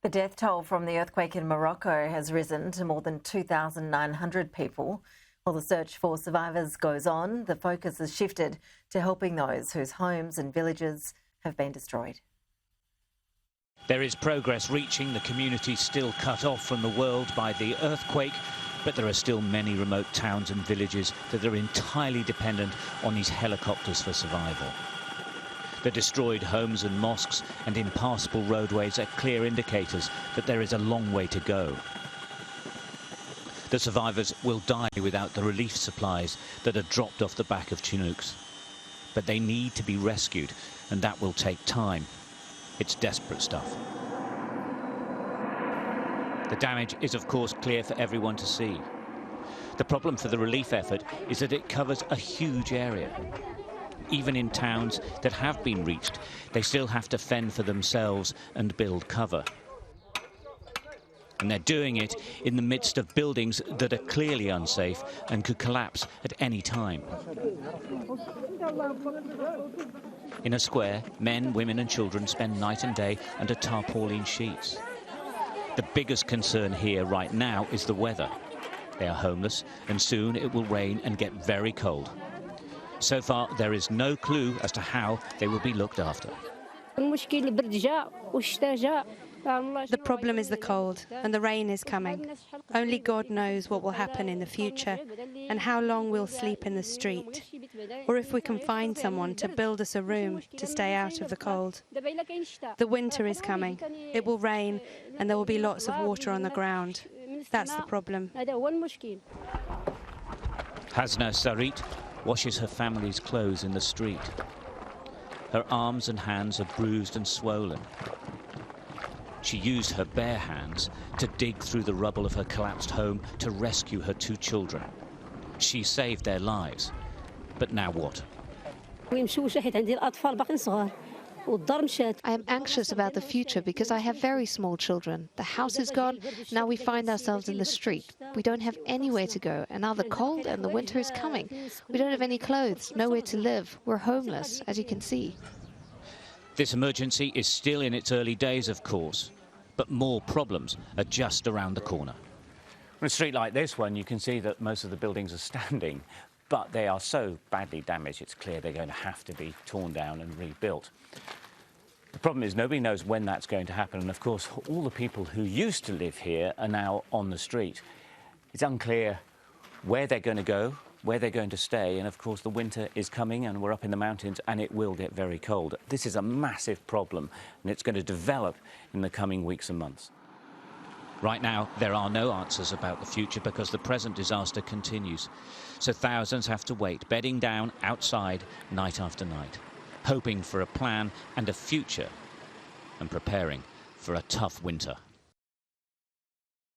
The death toll from the earthquake in Morocco has risen to more than 2,900 people. While the search for survivors goes on, the focus has shifted to helping those whose homes and villages have been destroyed. There is progress reaching the communities still cut off from the world by the earthquake, but there are still many remote towns and villages that are entirely dependent on these helicopters for survival. The destroyed homes and mosques and impassable roadways are clear indicators that there is a long way to go. The survivors will die without the relief supplies that are dropped off the back of Chinooks. But they need to be rescued, and that will take time. It's desperate stuff. The damage is, of course, clear for everyone to see. The problem for the relief effort is that it covers a huge area. Even in towns that have been reached, they still have to fend for themselves and build cover. And they're doing it in the midst of buildings that are clearly unsafe and could collapse at any time. In a square, men, women and children spend night and day under tarpaulin sheets. The biggest concern here right now is the weather. They are homeless, and soon it will rain and get very cold. So far, there is no clue as to how they will be looked after. The problem is the cold, and the rain is coming. Only God knows what will happen in the future and how long we'll sleep in the street, or if we can find someone to build us a room to stay out of the cold. The winter is coming. It will rain, and there will be lots of water on the ground. That's the problem. Hasna Sarit washes her family's clothes in the street. Her arms and hands are bruised and swollen. She used her bare hands to dig through the rubble of her collapsed home to rescue her two children. She saved their lives. But now what? I am anxious about the future because I have very small children. The house is gone. Now we find ourselves in the street. We don't have anywhere to go, and now the cold and the winter is coming. We don't have any clothes, nowhere to live. We're homeless, as you can see. This emergency is still in its early days, of course, but more problems are just around the corner. On a street like this one, you can see that most of the buildings are standing, but they are so badly damaged, it's clear they're going to have to be torn down and rebuilt. The problem is nobody knows when that's going to happen, and of course all the people who used to live here are now on the street. It's unclear where they're going to go, where they're going to stay, and of course the winter is coming and we're up in the mountains and it will get very cold. This is a massive problem and it's going to develop in the coming weeks and months. Right now there are no answers about the future because the present disaster continues. So thousands have to wait, bedding down outside night after night, hoping for a plan and a future and preparing for a tough winter.